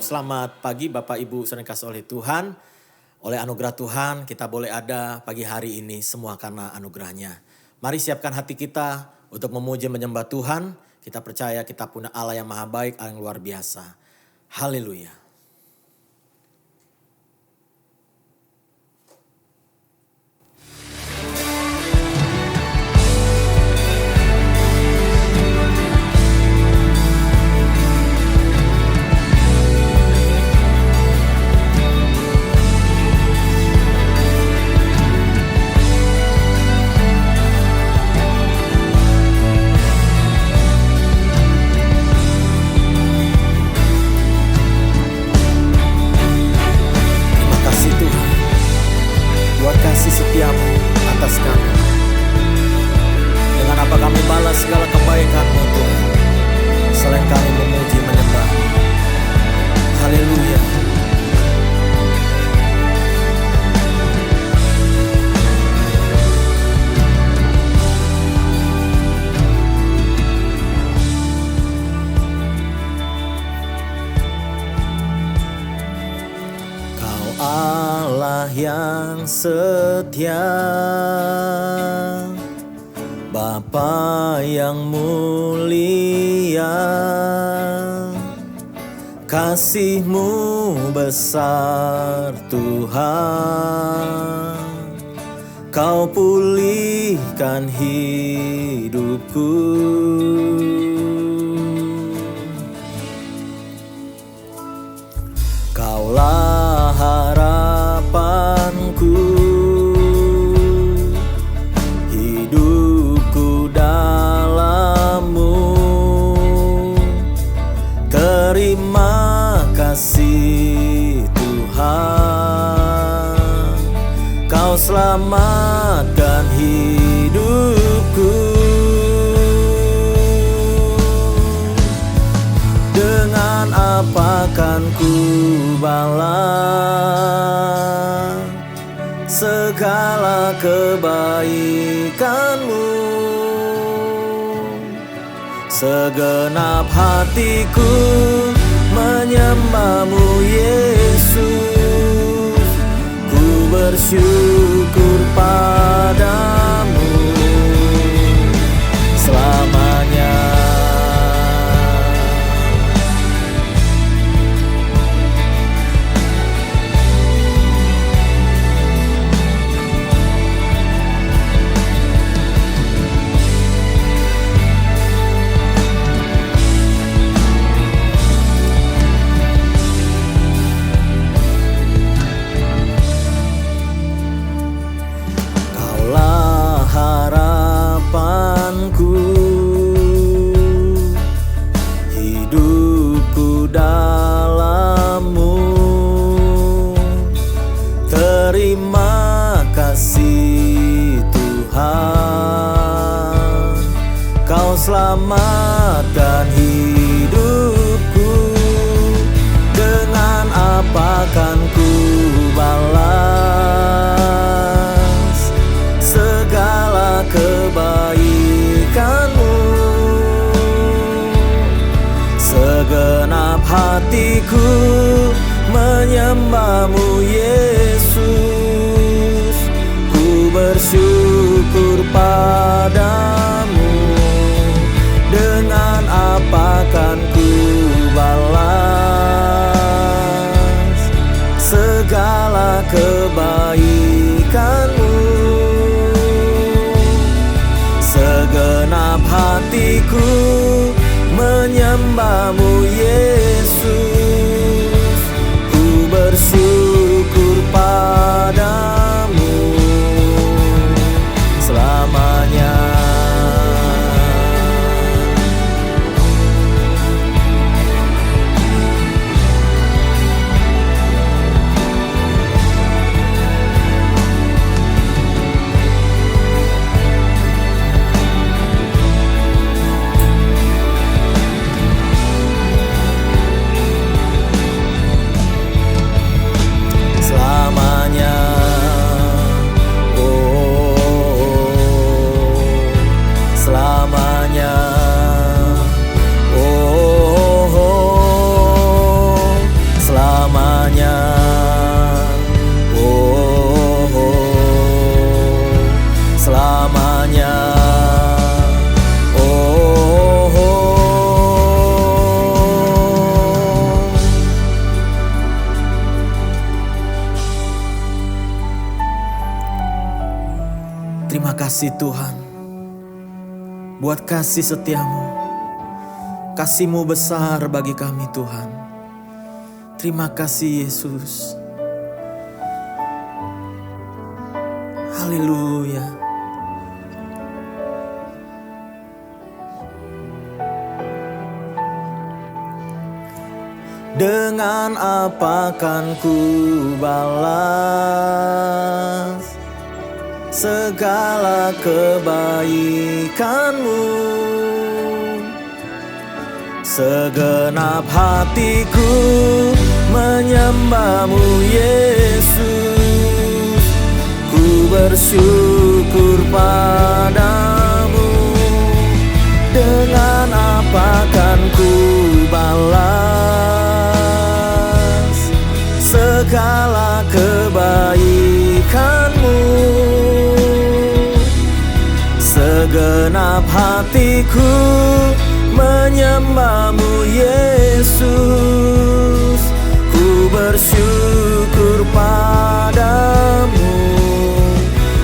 selamat pagi Bapak Ibu saudara yang dikasihi oleh Tuhan. Oleh anugerah Tuhan kita boleh ada pagi hari ini semua karena anugerahnya. Mari siapkan hati kita untuk memuji menyembah Tuhan. Kita percaya kita punya Allah yang maha baik, Allah yang luar biasa. Haleluya. Setiamu atas kami. Dengan apa kami balas segala kebaikan-Mu Tuhan, selain kami memuji menyembah. Haleluya. Allah yang setia, Bapa yang mulia, kasih-Mu besar Tuhan, Kau pulihkan hidupku. Kaulah harapanku, hidupku dalam-Mu. Terima kasih Tuhan, Kau selamatkan hidupku. Dengan apa kan ku balas segala kebaikan-Mu? Segenap hatiku menyembah-Mu Yesus, ku bersyukur padamu selamanya. Harapanku, hidupku dalam-Mu. Terima kasih Tuhan, Kau selamatkan hidupku. Dengan apa kan ku balas segala kebaikan-Mu? Segenap hatiku menyembah-Mu Yesus, ku bersyukur padamu. Dengan apa kan ku balas segala kebaikan-Mu? Segenap hatiku menyembah-Mu Yesus, ku bersyukur padamu selamanya. Terima kasih Tuhan, buat kasih setiamu. Kasih-Mu besar bagi kami Tuhan. Terima kasih Yesus. Haleluya. Dengan apa kan ku balas segala kebaikan-Mu? Segenap hatiku menyembah-Mu Yesus. Ku bersyukur padamu. Dengan apa kan ku balas segala kebaikan-Mu? Segenap hatiku menyembah-Mu Yesus. Ku bersyukur padamu.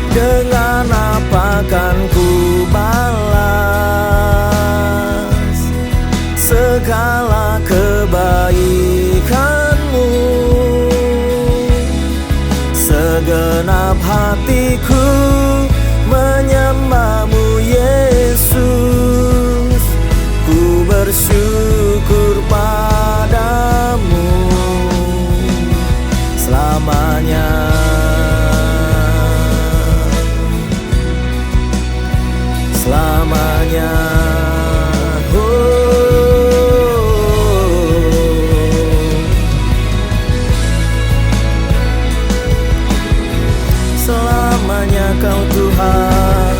Dengan apa kan ku balas segala kebaikan-Mu? Segenap hatiku menyembah-Mu Yesus. Ku bersyukur padamu selamanya. Selamanya. Selamanya Kau Tuhan.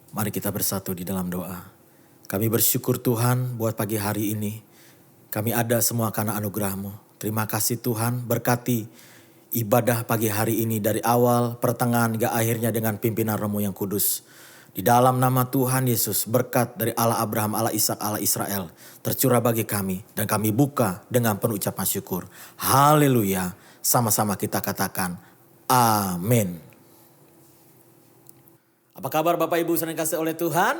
Mari kita bersatu di dalam doa. Kami bersyukur Tuhan buat pagi hari ini. Kami ada semua karena anugerah-Mu. Terima kasih Tuhan, berkati ibadah pagi hari ini dari awal, pertengahan hingga akhirnya dengan pimpinan Roh-Mu yang kudus. Di dalam nama Tuhan Yesus, berkat dari Allah Abraham, Allah Ishak, Allah Israel tercurah bagi kami. Dan kami buka dengan penuh ucapan syukur. Haleluya. Sama-sama kita katakan amin. Apa kabar Bapak Ibu saudara kasih oleh Tuhan?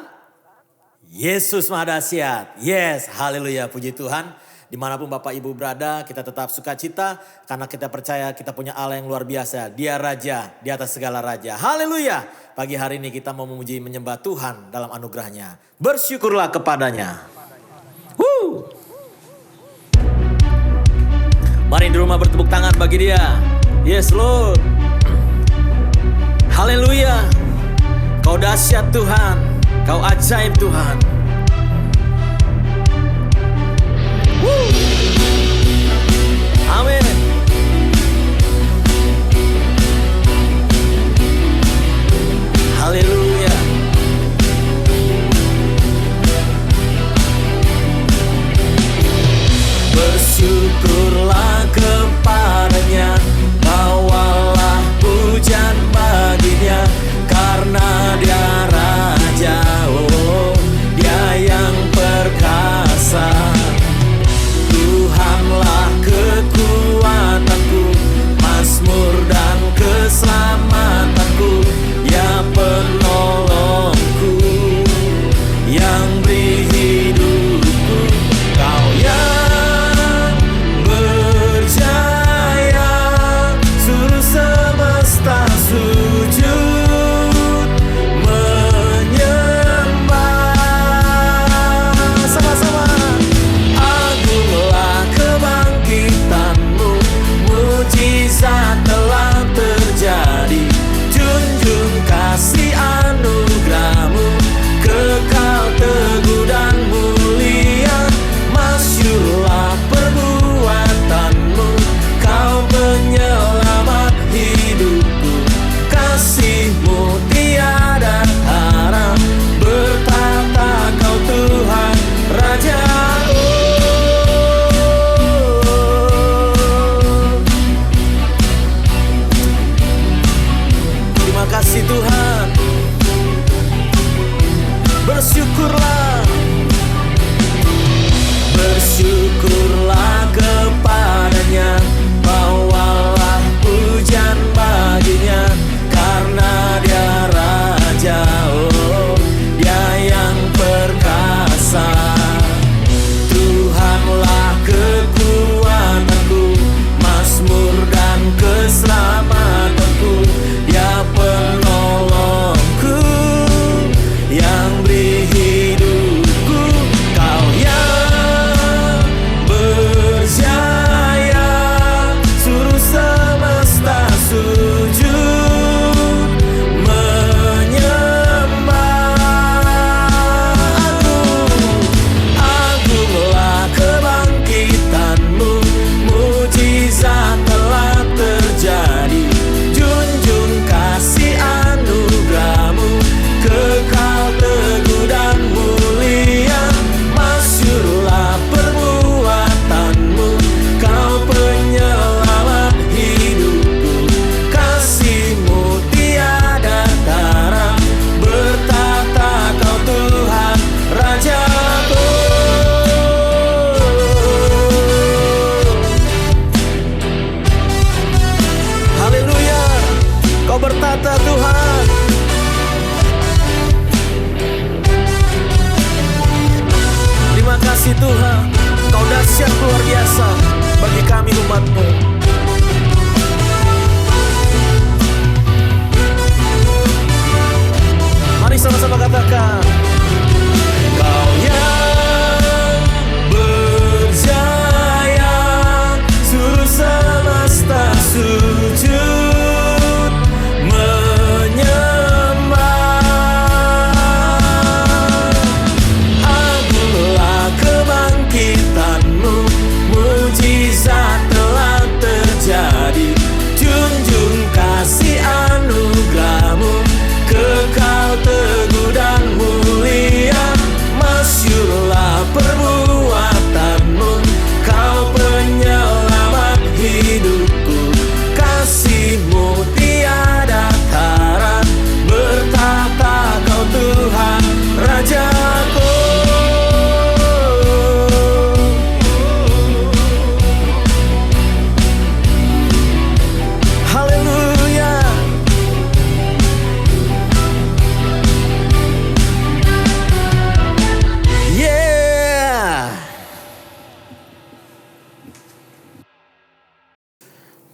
Yesus Maha Dahsyat. Yes, haleluya, puji Tuhan. Dimanapun Bapak Ibu berada, kita tetap sukacita karena kita percaya kita punya Allah yang luar biasa. Dia Raja di atas segala raja. Haleluya. Pagi hari ini kita mau memuji menyembah Tuhan dalam anugerahnya. Bersyukurlah kepadanya. Mari di rumah bertepuk tangan bagi Dia. Yes Lord. Haleluya. Kau dahsyat Tuhan, Kau ajaib Tuhan. Amin. Haleluya. Bersyukurlah kepadanya, bawalah pujian baginya. Karena Dia Raja, oh Dia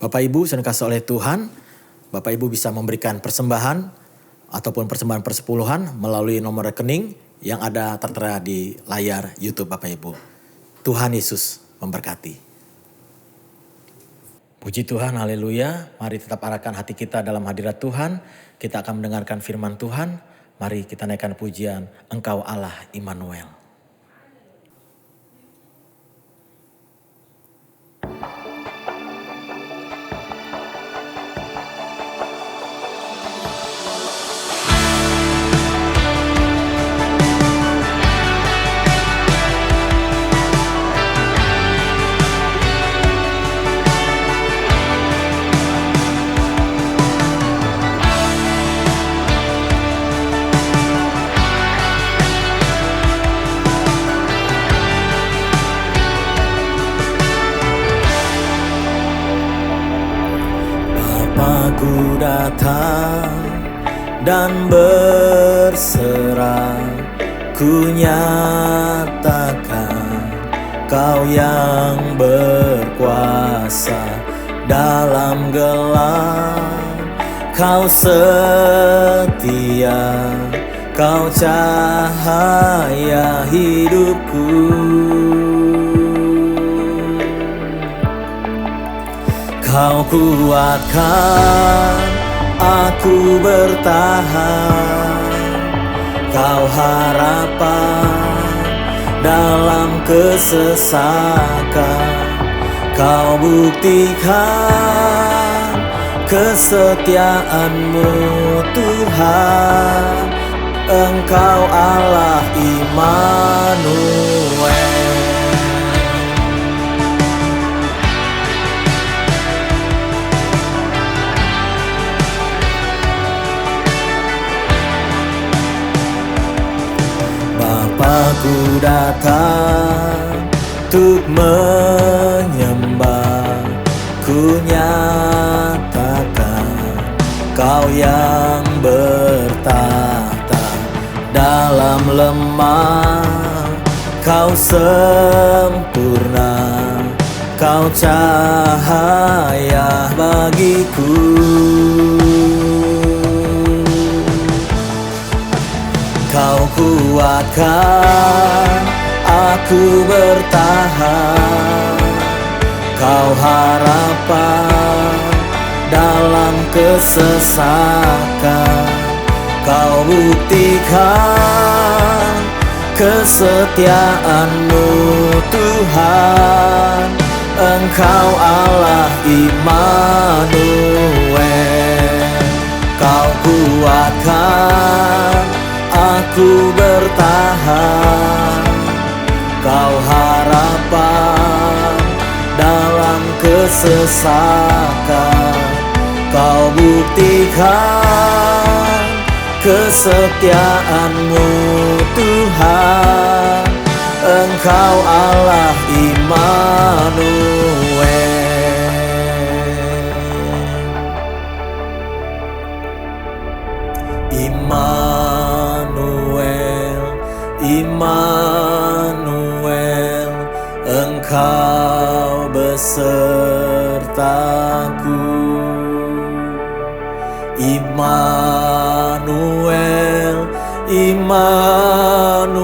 Bapak Ibu yang dikasihi oleh Tuhan, Bapak Ibu bisa memberikan persembahan ataupun persembahan persepuluhan melalui nomor rekening yang ada tertera di layar YouTube Bapak Ibu. Tuhan Yesus memberkati. Puji Tuhan, haleluya. Mari tetap arahkan hati kita dalam hadirat Tuhan. Kita akan mendengarkan firman Tuhan. Mari kita naikkan pujian, Engkau Allah Immanuel. Aku datang dan berserah, ku nyatakan Kau yang berkuasa dalam gelap. Kau setia, Kau cahaya hidupku. Kau kuatkan aku bertahan, Kau harapan dalam kesesakan. Kau buktikan kesetiaan-Mu Tuhan, Engkau Allah Immanuel. Aku datang untuk menyembah, ku nyatakan Kau yang bertahta dalam lemah. Kau sempurna, Kau cahaya bagiku. Kau kuatkan aku bertahan, Kau harapan dalam kesesakan. Kau buktikan kesetiaan-Mu Tuhan, Engkau Allah Immanuel. Kau kuatkan aku bertahan, Kau harapan dalam kesesakan. Kau buktikan kesetiaan-Mu Tuhan, Engkau Allah Immanuel. Immanuel, Engkau besertaku. Immanuel, Immanuel,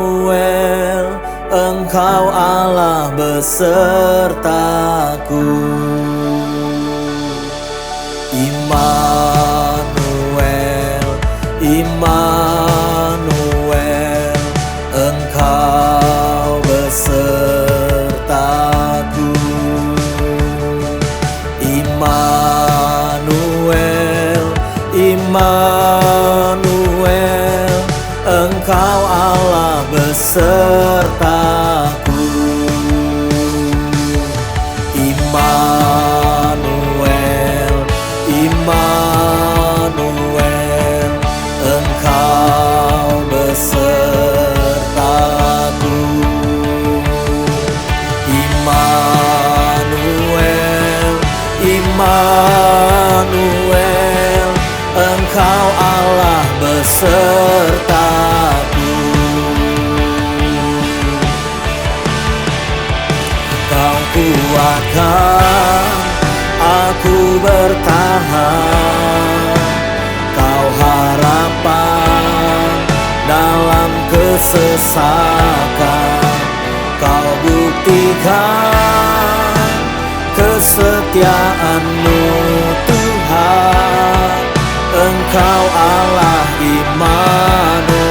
Engkau Allah besertaku. Immanuel, Immanuel, Engkau besertaku. Immanuel, Immanuel, Engkau Allah besertaku. Immanuel, Immanuel, Engkau besertaku. Immanuel, Immanuel, Engkau Allah besertaku. Kau kuatkan aku bertahan, Kau harapan dalam kesesakan. Kau buktikan kesetiaan-Mu Tuhan, Engkau Allah Immanuel.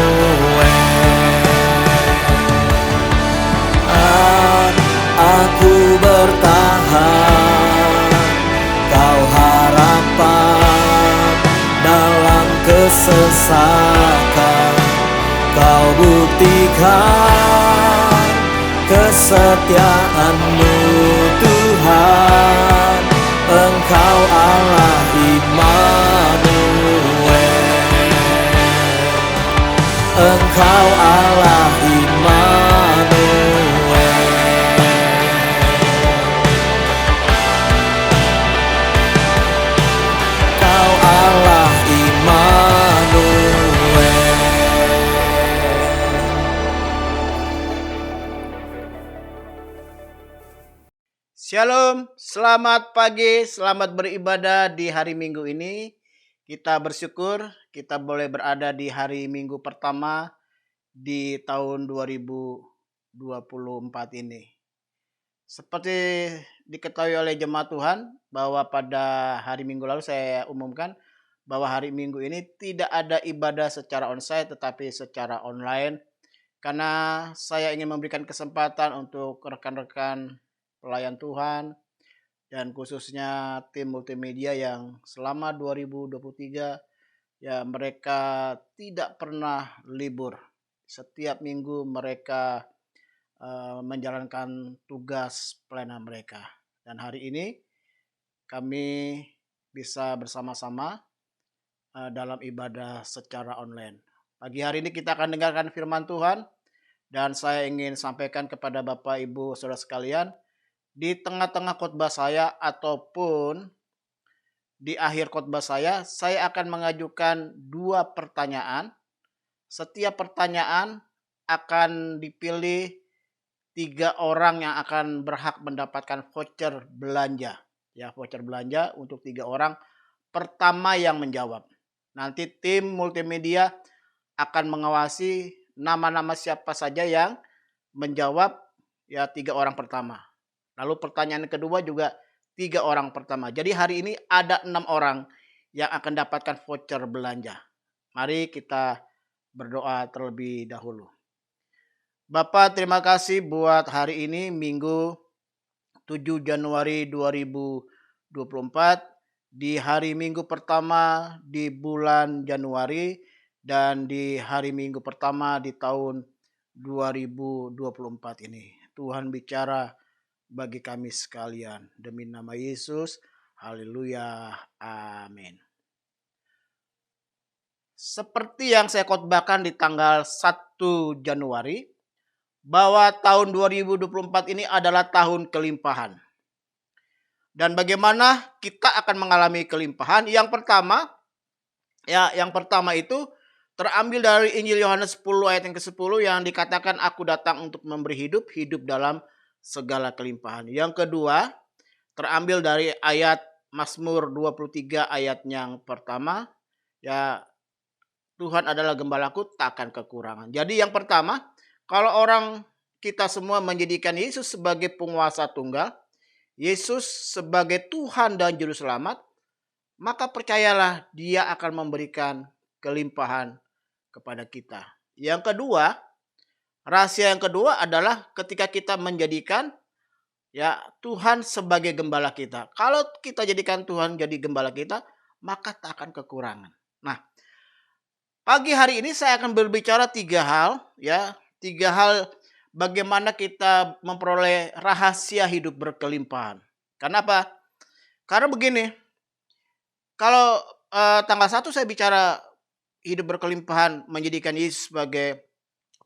Aku bertahan, Kau harapan dalam kesesakan. Kau buktikan kesetiaan-Mu Tuhan, Engkau Allah Immanuel. Engkau Allah Immanuel. Kau Allah Immanuel. Shalom, selamat pagi, selamat beribadah di hari Minggu ini. Kita bersyukur kita boleh berada di hari Minggu pertama di tahun 2024 ini. Seperti diketahui oleh jemaat Tuhan bahwa pada hari Minggu lalu saya umumkan bahwa hari Minggu ini tidak ada ibadah secara onsite tetapi secara online. Karena saya ingin memberikan kesempatan untuk rekan-rekan pelayan Tuhan dan khususnya tim multimedia yang selama 2023 ya mereka tidak pernah libur. Setiap minggu mereka menjalankan tugas pelayanan mereka. Dan hari ini kami bisa bersama-sama dalam ibadah secara online. Pagi hari ini kita akan dengarkan firman Tuhan dan saya ingin sampaikan kepada Bapak Ibu Saudara sekalian, di tengah-tengah khotbah saya ataupun di akhir khotbah saya akan mengajukan 2 pertanyaan. Setiap pertanyaan akan dipilih 3 orang yang akan berhak mendapatkan voucher belanja. Ya, voucher belanja untuk 3 orang pertama yang menjawab. Nanti tim multimedia akan mengawasi nama-nama siapa saja yang menjawab ya 3 orang pertama. Lalu pertanyaan kedua juga 3 orang pertama. Jadi hari ini ada 6 orang yang akan dapatkan voucher belanja. Mari kita berdoa terlebih dahulu. Bapak, terima kasih buat hari ini Minggu 7 Januari 2024. Di hari Minggu pertama di bulan Januari dan di hari Minggu pertama di tahun 2024 ini. Tuhan bicara bagi kami sekalian. Demi nama Yesus, haleluya, amin. Seperti yang saya khotbahkan di tanggal 1 Januari, bahwa tahun 2024 ini adalah tahun kelimpahan. Dan bagaimana kita akan mengalami kelimpahan? Yang pertama itu terambil dari Injil Yohanes 10 ayat yang ke-10 yang dikatakan aku datang untuk memberi hidup dalam segala kelimpahan. Yang kedua, terambil dari ayat Mazmur 23 ayat yang pertama. Ya, Tuhan adalah gembalaku, tak akan kekurangan. Jadi yang pertama, kalau orang kita semua menjadikan Yesus sebagai penguasa tunggal, Yesus sebagai Tuhan dan Juru Selamat, maka percayalah Dia akan memberikan kelimpahan kepada kita. Yang kedua, rahasia yang kedua adalah ketika kita menjadikan ya Tuhan sebagai gembala kita. Kalau kita jadikan Tuhan jadi gembala kita, maka tak akan kekurangan. Nah, pagi hari ini saya akan berbicara 3 hal ya, 3 hal bagaimana kita memperoleh rahasia hidup berkelimpahan. Kenapa? Karena begini, kalau tanggal 1 saya bicara hidup berkelimpahan menjadikan Yesus sebagai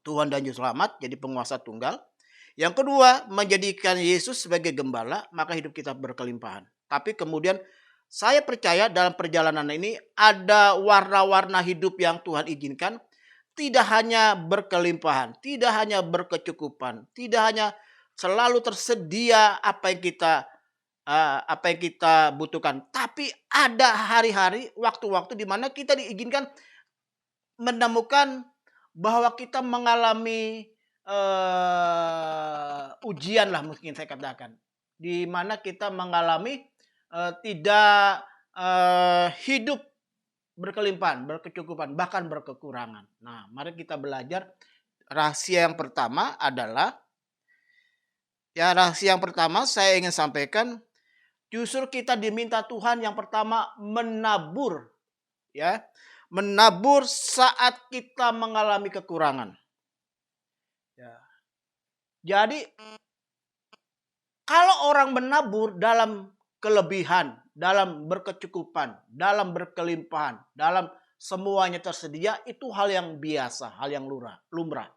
Tuhan dan Juru Selamat, jadi penguasa tunggal. Yang kedua, menjadikan Yesus sebagai gembala, maka hidup kita berkelimpahan. Tapi kemudian saya percaya dalam perjalanan ini ada warna-warna hidup yang Tuhan izinkan. Tidak hanya berkelimpahan, tidak hanya berkecukupan, tidak hanya selalu tersedia apa yang kita apa yang kita butuhkan. Tapi ada hari-hari, waktu-waktu di mana kita diizinkan menemukan bahwa kita mengalami ujian lah mungkin saya katakan. Di mana kita mengalami tidak hidup berkelimpahan, berkecukupan, bahkan berkekurangan. Nah, mari kita belajar. Rahasia yang pertama adalah, rahasia yang pertama saya ingin sampaikan, justru kita diminta Tuhan yang pertama menabur, ya. Menabur saat kita mengalami kekurangan. Ya. Jadi kalau orang menabur dalam kelebihan, dalam berkecukupan, dalam berkelimpahan, dalam semuanya tersedia, itu hal yang biasa, hal yang lumrah.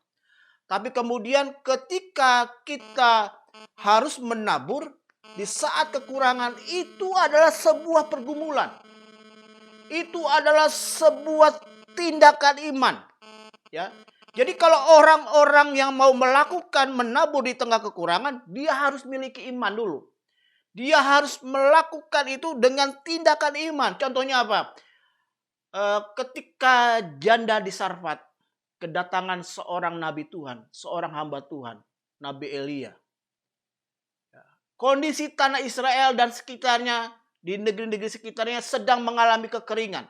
Tapi kemudian ketika kita harus menabur di saat kekurangan, itu adalah sebuah pergumulan. Itu adalah sebuah tindakan iman. Ya. Jadi kalau orang-orang yang mau melakukan menabur di tengah kekurangan, dia harus miliki iman dulu. Dia harus melakukan itu dengan tindakan iman. Contohnya apa? Ketika janda di Sarfat, kedatangan seorang nabi Tuhan, seorang hamba Tuhan, Nabi Elia. Kondisi tanah Israel dan sekitarnya, di negeri-negeri sekitarnya sedang mengalami kekeringan.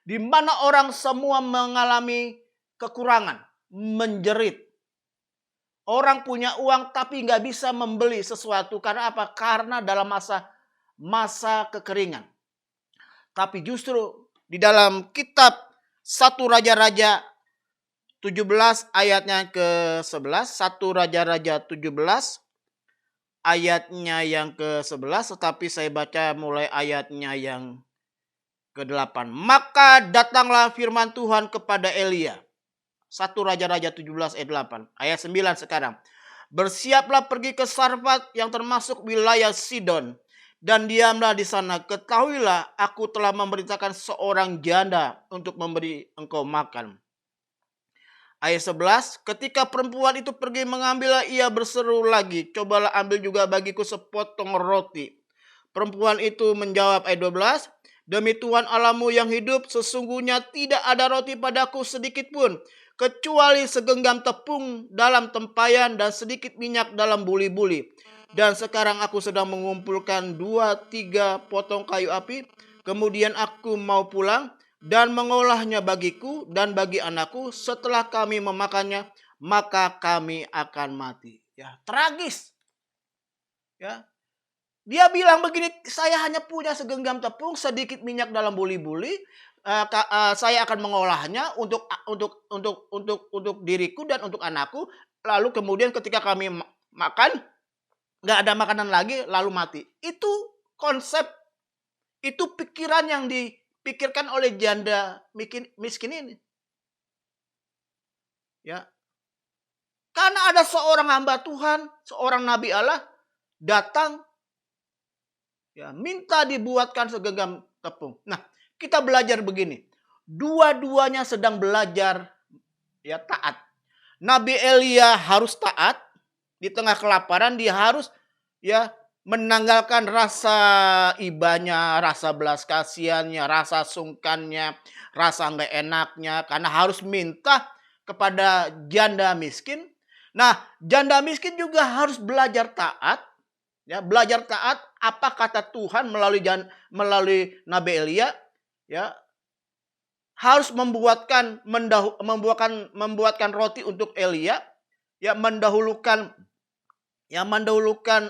Di mana orang semua mengalami kekurangan, menjerit. Orang punya uang tapi nggak bisa membeli sesuatu. Karena apa? Karena dalam masa kekeringan. Tapi justru di dalam kitab 1 Raja-Raja 17 ayatnya ke-11. 1 Raja-Raja 17 ayatnya yang ke-11. Tetapi saya baca mulai ayatnya yang ke-8. Maka datanglah firman Tuhan kepada Elia. 1 Raja-Raja 17 ayat 8. Ayat 9 sekarang. Bersiaplah pergi ke Sarfat yang termasuk wilayah Sidon. Dan diamlah di sana. Ketahuilah aku telah memerintahkan seorang janda untuk memberi engkau makan. Ayat 11, ketika perempuan itu pergi mengambil, ia berseru lagi, cobalah ambil juga bagiku sepotong roti. Perempuan itu menjawab, ayat 12, demi Tuhan Allahmu yang hidup, sesungguhnya tidak ada roti padaku sedikit pun, kecuali segenggam tepung dalam tempayan dan sedikit minyak dalam buli-buli. Dan sekarang aku sedang mengumpulkan 2-3 potong kayu api, kemudian aku mau pulang dan mengolahnya bagiku dan bagi anakku. Setelah kami memakannya, maka kami akan mati. Ya, tragis. Ya. Dia bilang begini, saya hanya punya segenggam tepung, sedikit minyak dalam buli-buli. Saya akan mengolahnya untuk diriku dan untuk anakku. Lalu kemudian ketika kami makan, nggak ada makanan lagi, lalu mati. Itu konsep, itu pikiran yang dipikirkan oleh janda miskin ini. Ya. Karena ada seorang hamba Tuhan, seorang nabi Allah datang, ya, minta dibuatkan segenggam tepung. Nah, kita belajar begini. Dua-duanya sedang belajar, ya, taat. Nabi Elia harus taat. Di tengah kelaparan dia harus, ya, menanggalkan rasa ibanya, rasa belas kasihannya, rasa sungkannya, rasa nggak enaknya, karena harus minta kepada janda miskin. Nah, janda miskin juga harus belajar taat, ya, belajar taat apa kata Tuhan melalui Nabi Elia, ya, harus membuatkan roti untuk Elia, ya, mendahulukan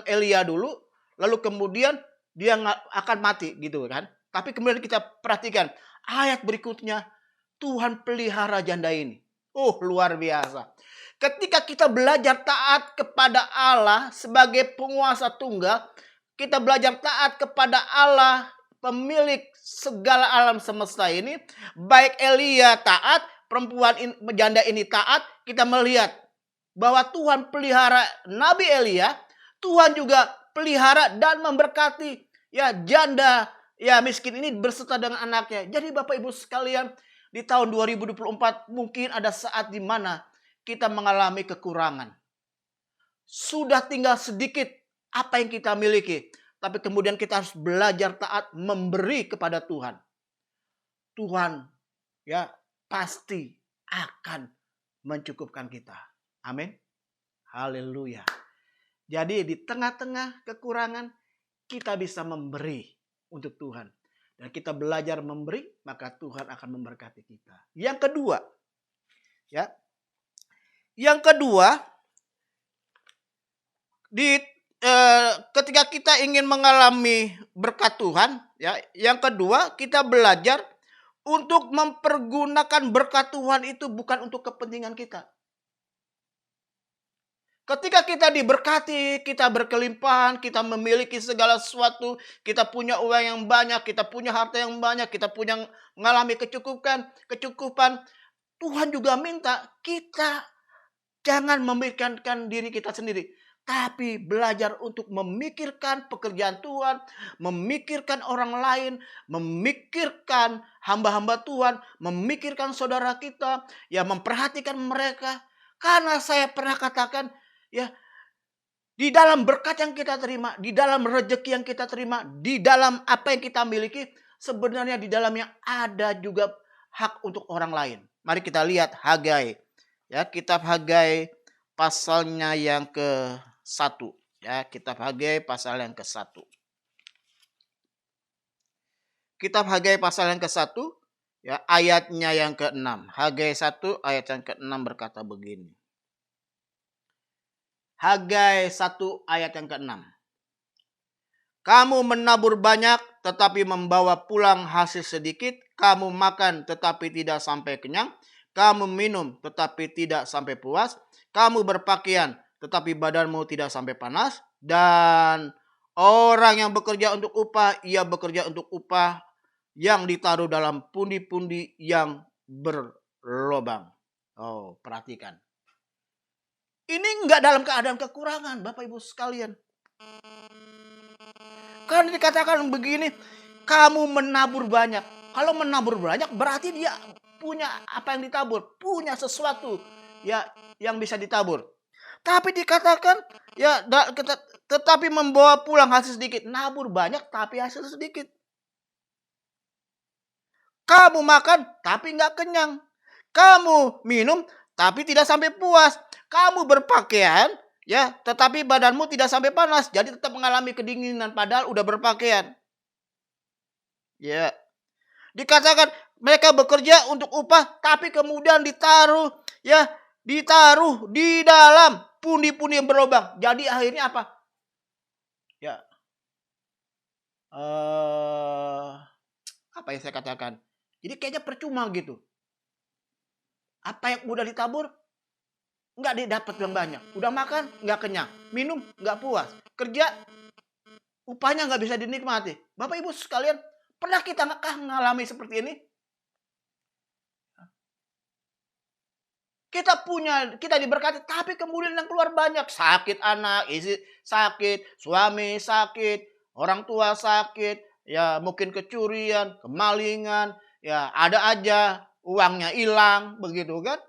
Elia dulu, lalu kemudian dia akan mati gitu kan. Tapi kemudian kita perhatikan ayat berikutnya, Tuhan pelihara janda ini. Luar biasa. Ketika kita belajar taat kepada Allah sebagai penguasa tunggal, kita belajar taat kepada Allah pemilik segala alam semesta ini, baik Elia taat, perempuan janda ini taat, kita melihat bahwa Tuhan pelihara Nabi Elia, Tuhan juga pelihara dan memberkati, ya, janda, ya, miskin ini berserta dengan anaknya. Jadi Bapak Ibu sekalian, di tahun 2024 mungkin ada saat di mana kita mengalami kekurangan. Sudah tinggal sedikit apa yang kita miliki. Tapi kemudian kita harus belajar taat memberi kepada Tuhan. Tuhan ya pasti akan mencukupkan kita. Amin. Haleluya. Jadi di tengah-tengah kekurangan kita bisa memberi untuk Tuhan. Dan kita belajar memberi, maka Tuhan akan memberkati kita. Yang kedua, ya. Yang kedua, ketika kita ingin mengalami berkat Tuhan, ya. Yang kedua, kita belajar untuk mempergunakan berkat Tuhan itu bukan untuk kepentingan kita. Ketika kita diberkati, kita berkelimpahan, kita memiliki segala sesuatu, kita punya uang yang banyak, kita punya harta yang banyak, kita punya mengalami kecukupan, Tuhan juga minta kita jangan memikirkan diri kita sendiri, tapi belajar untuk memikirkan pekerjaan Tuhan, memikirkan orang lain, memikirkan hamba-hamba Tuhan, memikirkan saudara kita, ya memperhatikan mereka. Karena saya pernah katakan, ya, di dalam berkat yang kita terima, di dalam rezeki yang kita terima, di dalam apa yang kita miliki, sebenarnya di dalamnya ada juga hak untuk orang lain. Mari kita lihat Hagai. Ya, kitab Hagai pasalnya yang ke-1. Ya, kitab Hagai pasal yang ke-1. Kitab Hagai pasal yang ke-1, ya, ayatnya yang ke-6. Hagai 1 ayat yang ke-6 berkata begini. Hagai 1 ayat yang ke-6. Kamu menabur banyak tetapi membawa pulang hasil sedikit. Kamu makan tetapi tidak sampai kenyang. Kamu minum tetapi tidak sampai puas. Kamu berpakaian tetapi badanmu tidak sampai panas. Dan orang yang bekerja untuk upah, ia bekerja untuk upah yang ditaruh dalam pundi-pundi yang berlobang. Oh, perhatikan. Ini enggak dalam keadaan kekurangan, Bapak Ibu sekalian. Karena dikatakan begini, kamu menabur banyak. Kalau menabur banyak berarti dia punya apa yang ditabur, punya sesuatu ya yang bisa ditabur. Tapi dikatakan ya tetapi membawa pulang hasil sedikit. Nabur banyak tapi hasil sedikit. Kamu makan tapi enggak kenyang. Kamu minum tapi tidak sampai puas. Kamu berpakaian, ya, tetapi badanmu tidak sampai panas. Jadi tetap mengalami kedinginan padahal udah berpakaian. Ya. Dikatakan mereka bekerja untuk upah tapi kemudian ditaruh di dalam pundi-pundi yang berlubang. Jadi akhirnya apa? Ya. Apa yang saya katakan? Jadi kayaknya percuma gitu. Apa yang udah ditabur nggak didapat yang banyak. Udah makan nggak kenyang, minum nggak puas, kerja upahnya nggak bisa dinikmati. Bapak Ibu sekalian, pernah kita mengalami seperti ini? Kita diberkati, tapi kemudian yang keluar banyak. Sakit anak, istri sakit, suami sakit, orang tua sakit, ya mungkin kecurian, kemalingan, ya ada aja uangnya hilang, begitu kan?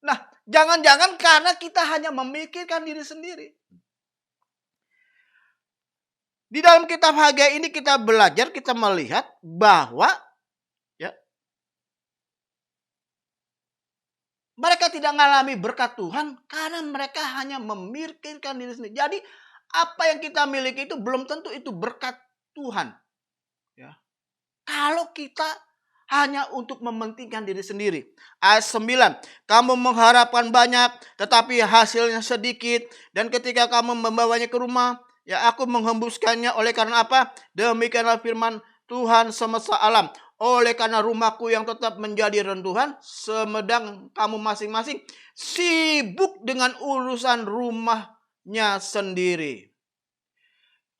Nah, jangan-jangan karena kita hanya memikirkan diri sendiri. Di dalam kitab Hagai ini kita belajar, kita melihat bahwa ya, mereka tidak mengalami berkat Tuhan karena mereka hanya memikirkan diri sendiri. Jadi apa yang kita miliki itu belum tentu itu berkat Tuhan. Ya. Kalau kita hanya untuk mementingkan diri sendiri. Ayat 9. Kamu mengharapkan banyak tetapi hasilnya sedikit. Dan ketika kamu membawanya ke rumah, ya aku menghembuskannya. Oleh karena apa? Demikianlah firman Tuhan semesta alam. Oleh karena rumahku yang tetap menjadi rentuhan, semedang kamu masing-masing sibuk dengan urusan rumahnya sendiri.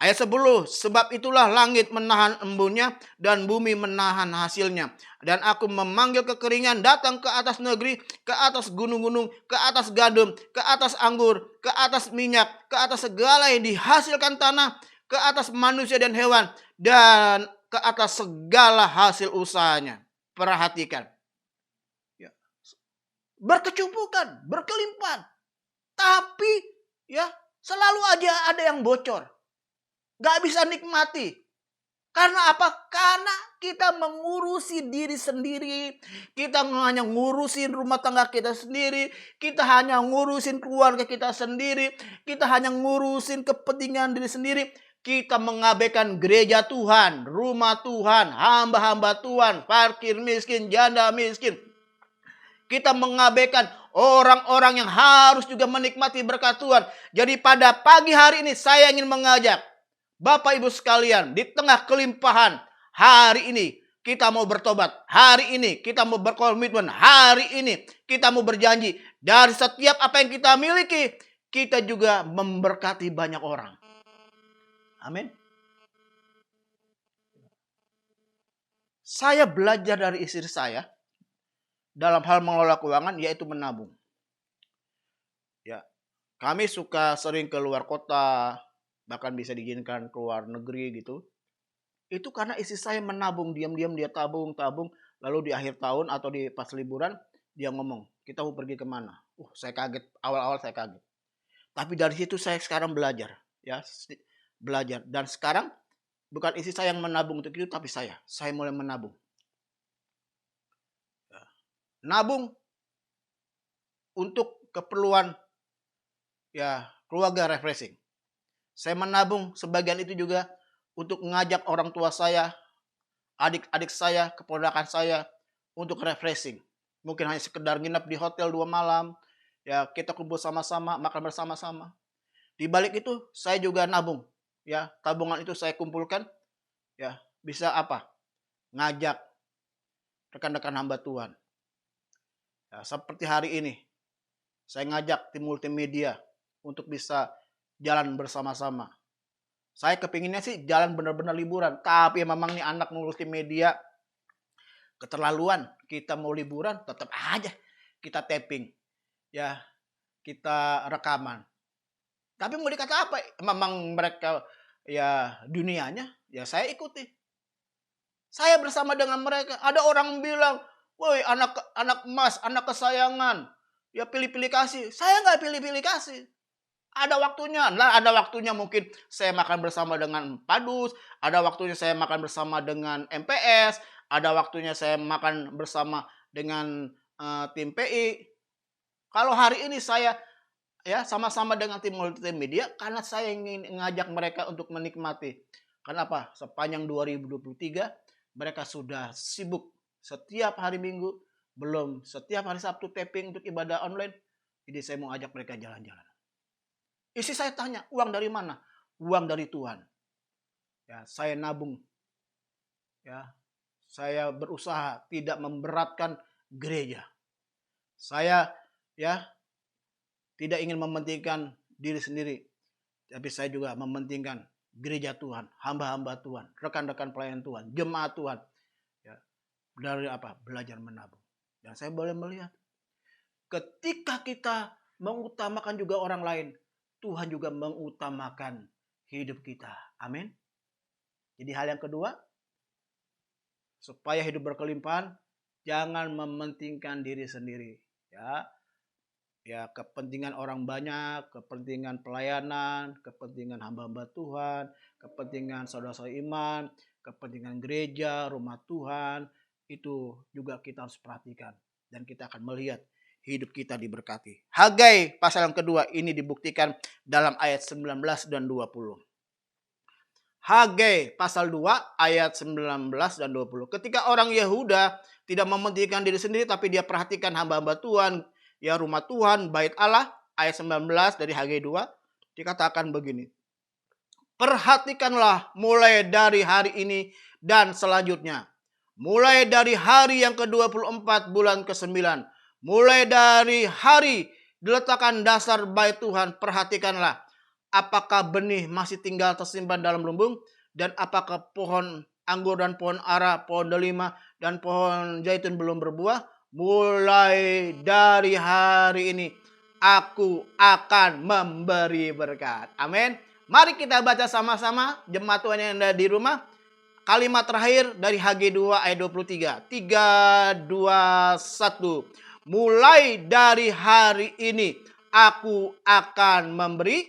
Ayat 10, sebab itulah langit menahan embunnya dan bumi menahan hasilnya. Dan aku memanggil kekeringan datang ke atas negeri, ke atas gunung-gunung, ke atas gandum, ke atas anggur, ke atas minyak, ke atas segala yang dihasilkan tanah, ke atas manusia dan hewan, dan ke atas segala hasil usahanya. Perhatikan. Ya. Berkecupukan, berkelimpahan. Tapi ya Selalu aja ada yang bocor. Gak bisa nikmati. Karena apa? Karena kita mengurusi diri sendiri. Kita hanya ngurusin rumah tangga kita sendiri. Kita hanya ngurusin keluarga kita sendiri. Kita hanya ngurusin kepentingan diri sendiri. Kita mengabaikan gereja Tuhan, rumah Tuhan, hamba-hamba Tuhan, fakir miskin, janda miskin. Kita mengabaikan orang-orang yang harus juga menikmati berkat Tuhan. Jadi pada pagi hari ini saya ingin mengajak Bapak Ibu sekalian, di tengah kelimpahan hari ini kita mau bertobat. Hari ini kita mau berkomitmen. Hari ini kita mau berjanji. Dari setiap apa yang kita miliki, kita juga memberkati banyak orang. Amin. Saya belajar dari istri saya dalam hal mengelola keuangan, yaitu menabung. Ya, kami suka sering keluar kota, bahkan bisa diizinkan keluar negeri gitu. Itu karena istri saya menabung, diam-diam dia tabung, lalu di akhir tahun atau di pas liburan dia ngomong, kita mau pergi kemana? Saya kaget, awal-awal saya kaget. Tapi dari situ saya sekarang belajar, ya, belajar. Dan sekarang bukan istri saya yang menabung untuk itu, tapi saya mulai menabung. Nabung untuk keperluan ya keluarga refreshing. Saya menabung sebagian itu juga untuk mengajak orang tua saya, adik-adik saya, keponakan saya untuk refreshing. Mungkin hanya sekedar nginep di hotel 2 malam, ya kita kumpul sama-sama, makan bersama-sama. Di balik itu saya juga nabung, ya tabungan itu saya kumpulkan, ya bisa apa? Ngajak rekan-rekan hamba Tuhan. Ya, seperti hari ini, saya ngajak tim multimedia untuk bisa jalan bersama-sama. Saya kepinginnya sih jalan benar-benar liburan. Tapi memang nih anak multimedia keterlaluan. Kita mau liburan tetap aja kita tapping. Ya, kita rekaman. Tapi mau dikata apa? Memang mereka ya dunianya ya saya ikuti. Saya bersama dengan mereka. Ada orang bilang, woi anak emas, anak kesayangan. Ya pilih-pilih kasih. Saya nggak pilih-pilih kasih. Ada waktunya. Nah, ada waktunya mungkin saya makan bersama dengan Padus. Ada waktunya saya makan bersama dengan MPS. Ada waktunya saya makan bersama dengan tim PI. Kalau hari ini saya ya sama-sama dengan tim multimedia karena saya ingin mengajak mereka untuk menikmati. Kenapa? Sepanjang 2023 mereka sudah sibuk setiap hari Minggu, belum setiap hari Sabtu tapping untuk ibadah online. Jadi saya mau ajak mereka jalan-jalan. Istri saya tanya, uang dari mana? Uang dari Tuhan. Ya, saya nabung. Ya, saya berusaha tidak memberatkan gereja. Saya ya tidak ingin mementingkan diri sendiri, tapi saya juga mementingkan gereja Tuhan, hamba-hamba Tuhan, rekan-rekan pelayan Tuhan, jemaat Tuhan. Ya, dari apa? Belajar menabung. Dan saya boleh melihat, ketika kita mengutamakan juga orang lain, Tuhan juga mengutamakan hidup kita. Amin. Jadi hal yang kedua, supaya hidup berkelimpahan, jangan mementingkan diri sendiri. Ya kepentingan orang banyak, kepentingan pelayanan, kepentingan hamba-hamba Tuhan, kepentingan saudara-saudara iman, kepentingan gereja, rumah Tuhan, itu juga kita harus perhatikan. Dan kita akan melihat hidup kita diberkati. Hagai pasal yang kedua ini dibuktikan dalam ayat 19 dan 20. Hagai pasal 2 ayat 19 dan 20. Ketika orang Yehuda tidak mementingkan diri sendiri tapi dia perhatikan hamba-hamba Tuhan, ya rumah Tuhan, bait Allah, ayat 19 dari Hagai 2 dikatakan begini. Perhatikanlah mulai dari hari ini dan selanjutnya. Mulai dari hari yang ke-24 bulan ke-9. Mulai dari hari diletakkan dasar bait Tuhan, perhatikanlah apakah benih masih tinggal tersimpan dalam lumbung, dan apakah pohon anggur dan pohon ara, pohon delima dan pohon zaitun belum berbuah. Mulai dari hari ini aku akan memberi berkat. Amin. Mari kita baca sama-sama, jemaat Tuhan yang ada di rumah. Kalimat terakhir dari Hagai 2 ayat 23. 3, 2, 1. Mulai dari hari ini aku akan memberi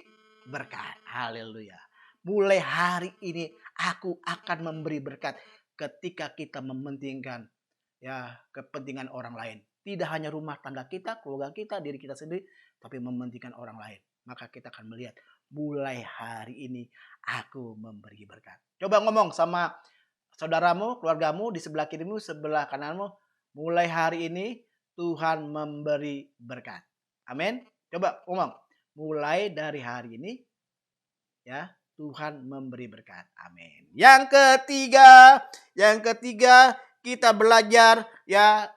berkat. Haleluya. Mulai hari ini aku akan memberi berkat ketika kita mementingkan kepentingan orang lain. Tidak hanya rumah tangga kita, keluarga kita, diri kita sendiri, tapi mementingkan orang lain. Maka kita akan melihat mulai hari ini aku memberi berkat. Coba ngomong sama saudaramu, keluargamu, di sebelah kirimu, sebelah kananmu. Mulai hari ini Tuhan memberi berkat. Amin. Coba ngomong. Mulai dari hari ini Tuhan memberi berkat. Amin. Yang ketiga kita belajar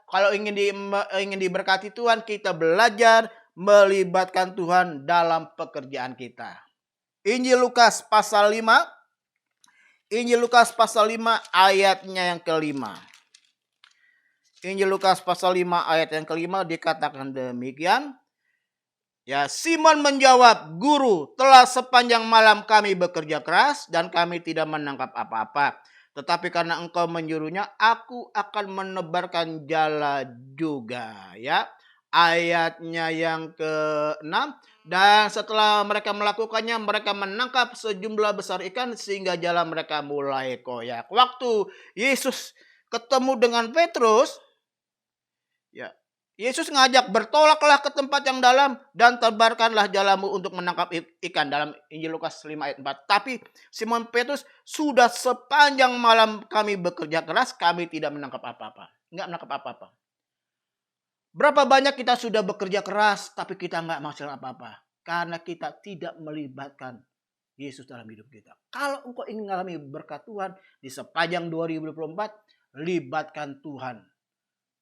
kalau ingin diberkati Tuhan, kita belajar melibatkan Tuhan dalam pekerjaan kita. Injil Lukas pasal 5. Injil Lukas pasal 5 ayatnya yang kelima. Injil Lukas pasal 5 ayat yang kelima dikatakan demikian. Simon menjawab, "Guru, telah sepanjang malam kami bekerja keras dan kami tidak menangkap apa-apa. Tetapi karena engkau menyuruhnya, aku akan menebarkan jala juga." Ayatnya yang ke-6. Dan setelah mereka melakukannya, mereka menangkap sejumlah besar ikan sehingga jala mereka mulai koyak. Waktu Yesus ketemu dengan Petrus, Yesus ngajak, "Bertolaklah ke tempat yang dalam dan tebarkanlah jalamu untuk menangkap ikan." Dalam Injil Lukas 5 ayat 4. Tapi Simon Petrus, "Sudah sepanjang malam kami bekerja keras, kami tidak menangkap apa-apa." Enggak menangkap apa-apa. Berapa banyak kita sudah bekerja keras tapi kita enggak menghasilkan apa-apa? Karena kita tidak melibatkan Yesus dalam hidup kita. Kalau engkau ingin mengalami berkat Tuhan di sepanjang 2024, libatkan Tuhan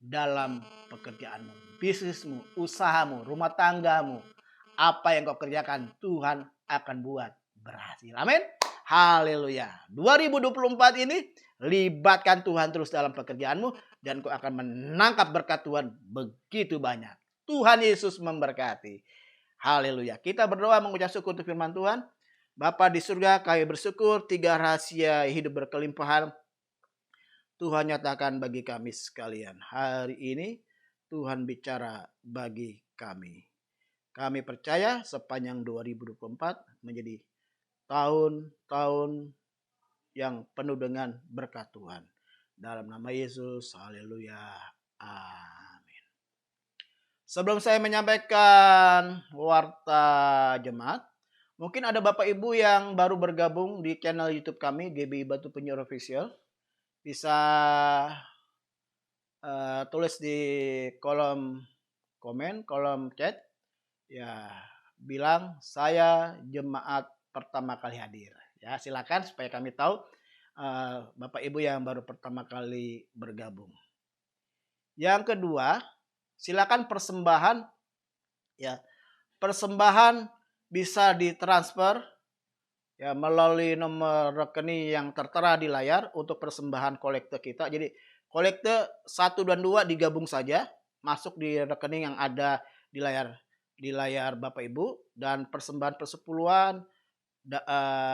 dalam pekerjaanmu, bisnismu, usahamu, rumah tanggamu. Apa yang kau kerjakan, Tuhan akan buat berhasil. Amin. Haleluya. 2024 ini libatkan Tuhan terus dalam pekerjaanmu dan kau akan menangkap berkat Tuhan begitu banyak. Tuhan Yesus memberkati. Haleluya. Kita berdoa mengucap syukur untuk firman Tuhan. Bapa di surga, kami bersyukur 3 rahasia hidup berkelimpahan Tuhan nyatakan bagi kami sekalian. Hari ini Tuhan bicara bagi kami. Kami percaya sepanjang 2024 menjadi tahun-tahun yang penuh dengan berkat Tuhan. Dalam nama Yesus, haleluya, amin. Sebelum saya menyampaikan warta jemaat, mungkin ada Bapak Ibu yang baru bergabung di channel YouTube kami, GBI Batu Penjuru Official. Bisa tulis di kolom komen, kolom chat. Bilang saya jemaat pertama kali hadir. Silakan supaya kami tahu Bapak Ibu yang baru pertama kali bergabung. Yang kedua, silakan persembahan. Persembahan bisa ditransfer melalui nomor rekening yang tertera di layar untuk persembahan kolekte kita. Jadi kolekte 1 dan 2 digabung saja, masuk di rekening yang ada di layar Bapak Ibu, dan persembahan persepuluhan,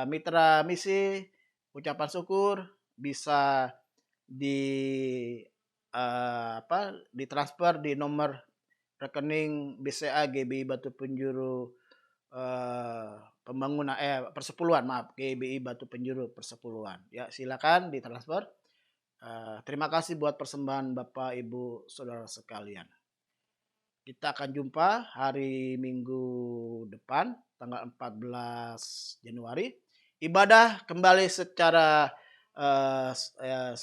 mitra misi, ucapan syukur bisa ditransfer di nomor rekening BCA GBI Batu Penjuru persepuluhan, GBI Batu Penjuru persepuluhan. Silakan ditransfer. Terima kasih buat persembahan Bapak Ibu Saudara sekalian. Kita akan jumpa hari Minggu depan tanggal 14 Januari. Ibadah kembali secara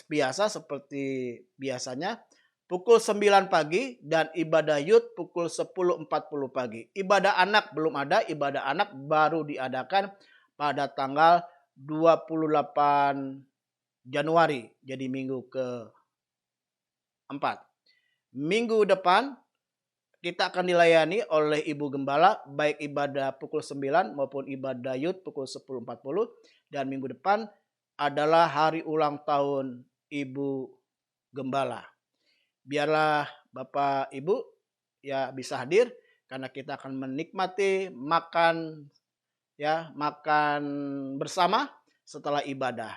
biasa seperti biasanya. Pukul 9 pagi dan ibadah youth pukul 10.40 pagi. Ibadah anak belum ada, ibadah anak baru diadakan pada tanggal 28 Januari. Jadi minggu ke-4. Minggu depan kita akan dilayani oleh Ibu Gembala, baik ibadah pukul 9 maupun ibadah youth pukul 10.40. Dan minggu depan adalah hari ulang tahun Ibu Gembala. Biarlah Bapak Ibu bisa hadir karena kita akan menikmati makan bersama setelah ibadah.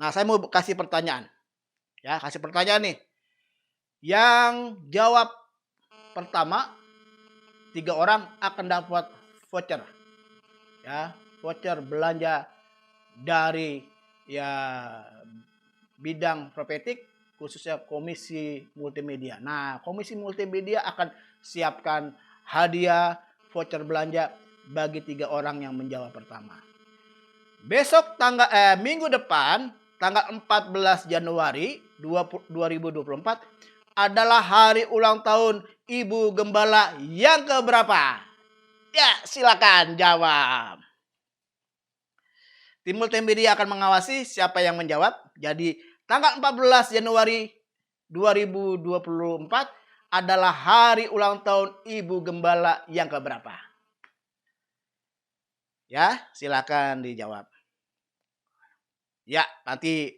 Nah, saya mau kasih pertanyaan. Kasih pertanyaan nih. Yang jawab pertama 3 orang akan dapat voucher. ya, voucher belanja dari ya bidang prophetic, khususnya komisi multimedia. Nah, komisi multimedia akan siapkan hadiah voucher belanja bagi 3 orang yang menjawab pertama. Besok minggu depan tanggal 14 Januari 2024 adalah hari ulang tahun Ibu Gembala yang keberapa? Ya, silakan jawab. Tim multimedia akan mengawasi siapa yang menjawab. Jadi tanggal 14 Januari 2024 adalah hari ulang tahun Ibu Gembala yang keberapa? Ya, silakan dijawab. Ya, nanti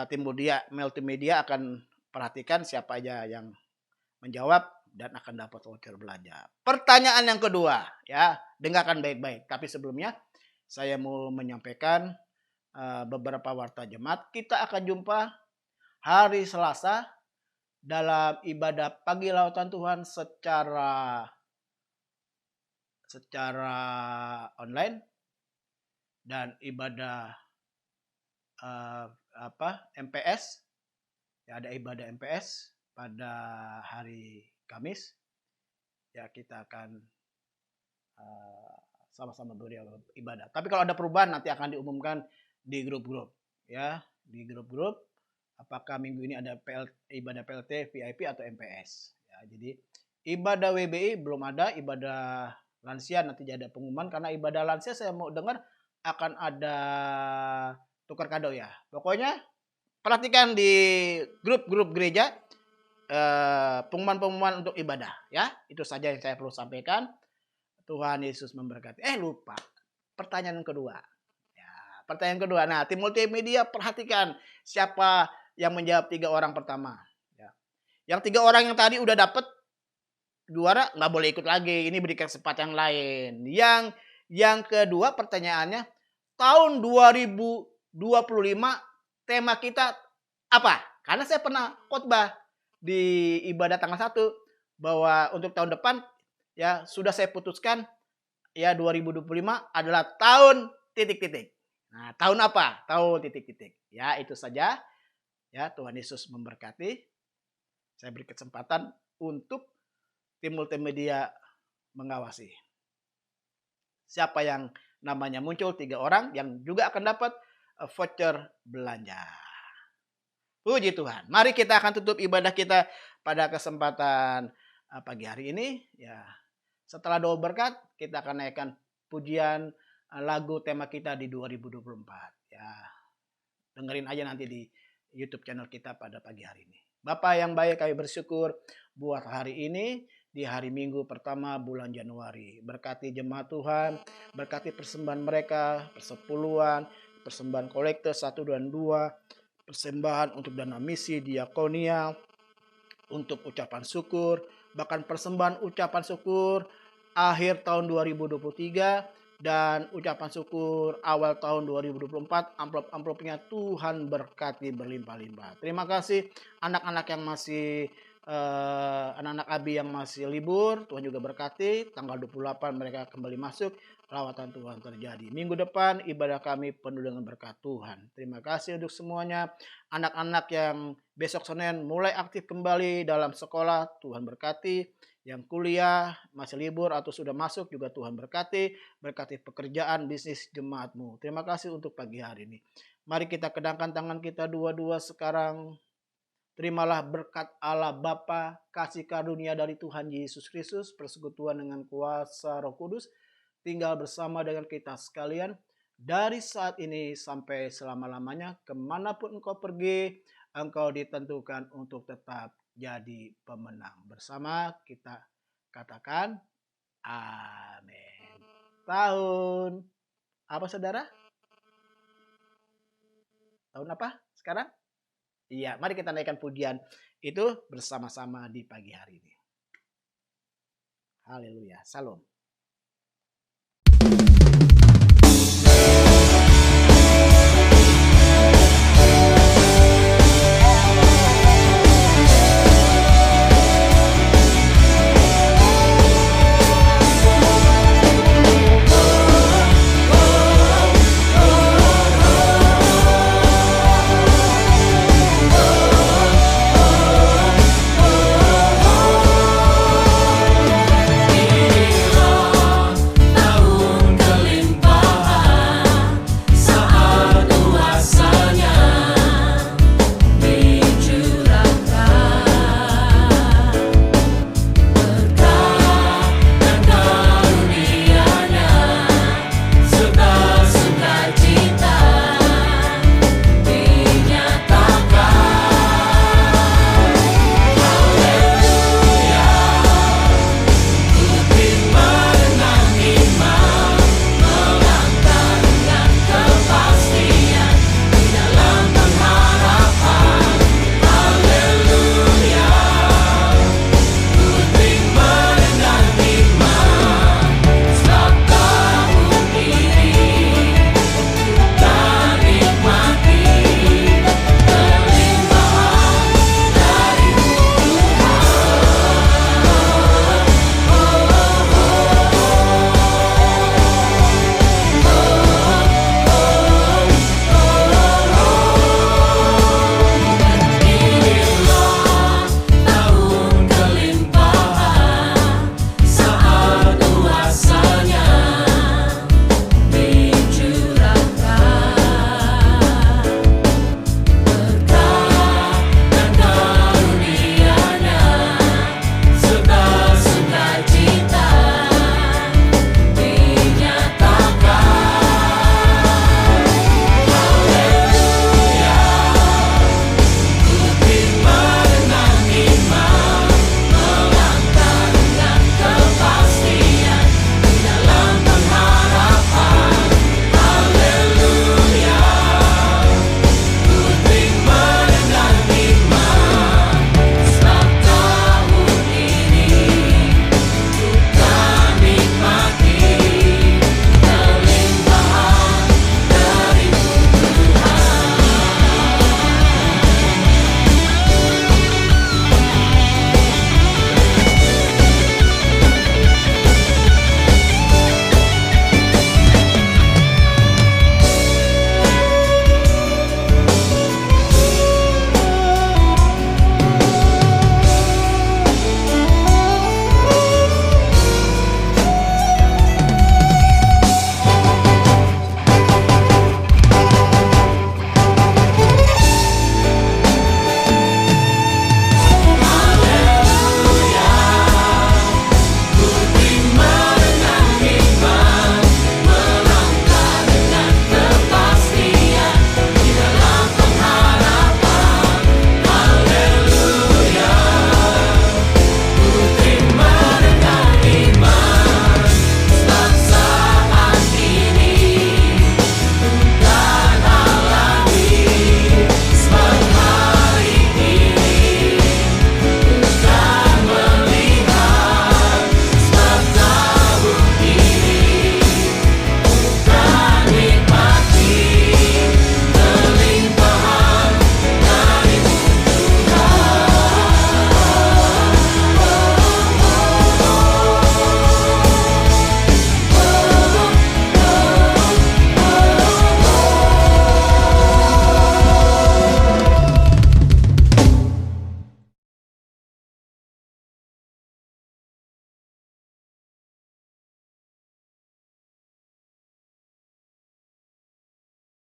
tim multimedia akan perhatikan siapa aja yang menjawab dan akan dapat voucher belanja. Pertanyaan yang kedua, ya, dengarkan baik-baik. Tapi sebelumnya saya mau menyampaikan beberapa warta jemaat. Kita akan jumpa hari Selasa dalam ibadah pagi lautan Tuhan secara online dan ibadah MPS. Ya, ada ibadah MPS pada hari Kamis. Ya, kita akan sama-sama beribadah. Tapi kalau ada perubahan nanti akan diumumkan di grup-grup, ya, di grup-grup. Apakah minggu ini ada ibadah PLT, VIP atau MPS? Ya, jadi ibadah WBI belum ada, ibadah lansia nanti ada pengumuman, karena ibadah lansia saya mau dengar akan ada tukar kado ya. Pokoknya perhatikan di grup-grup gereja pengumuman-pengumuman untuk ibadah, ya. Itu saja yang saya perlu sampaikan. Tuhan Yesus memberkati. Lupa. Pertanyaan kedua. Ya, pertanyaan kedua. Nah, tim multimedia perhatikan siapa yang menjawab 3 orang pertama. Ya. Yang 3 orang yang tadi udah dapet juara nggak boleh ikut lagi. Ini beri kesempatan yang lain. Yang kedua pertanyaannya, tahun 2025 tema kita apa? Karena saya pernah khotbah di ibadah tanggal 1 bahwa untuk tahun depan ya sudah saya putuskan ya 2025 adalah tahun titik-titik. Nah, tahun apa? Tahun titik-titik. Ya, itu saja. Ya, Tuhan Yesus memberkati. Saya beri kesempatan untuk tim multimedia mengawasi. Siapa yang namanya muncul 3 orang yang juga akan dapat voucher belanja. Puji Tuhan. Mari kita akan tutup ibadah kita pada kesempatan pagi hari ini. Ya, setelah doa berkat, kita akan naikkan pujian lagu tema kita di 2024. Ya, dengerin aja nanti di YouTube channel kita pada pagi hari ini. Bapak yang baik, kami bersyukur buat hari ini, di hari Minggu pertama bulan Januari. Berkati jemaat Tuhan, berkati persembahan mereka, persepuluhan, persembahan kolektor 1 dan 2, persembahan untuk dana misi, diakonia, untuk ucapan syukur, bahkan persembahan ucapan syukur akhir tahun 2023 dan ucapan syukur awal tahun 2024, amplop-amplopnya Tuhan berkati berlimpah-limpah. Terima kasih anak-anak yang masih anak-anak Abi yang masih libur, Tuhan juga berkati. Tanggal 28 mereka kembali masuk, lawatan Tuhan terjadi. Minggu depan ibadah kami penuh dengan berkat Tuhan. Terima kasih untuk semuanya. Anak-anak yang besok Senin mulai aktif kembali dalam sekolah, Tuhan berkati. Yang kuliah masih libur atau sudah masuk juga Tuhan berkati. Berkati pekerjaan, bisnis jemaatmu. Terima kasih untuk pagi hari ini. Mari kita kedangkan tangan kita dua-dua sekarang. Terimalah berkat Allah Bapa, kasih karunia dari Tuhan Yesus Kristus, persekutuan dengan kuasa Roh Kudus, tinggal bersama dengan kita sekalian dari saat ini sampai selama-lamanya. Kemanapun engkau pergi, engkau ditentukan untuk tetap jadi pemenang. Bersama kita katakan amin. Tahun apa saudara? Tahun apa sekarang? Iya, mari kita naikkan pujian itu bersama-sama di pagi hari ini. Haleluya, salam.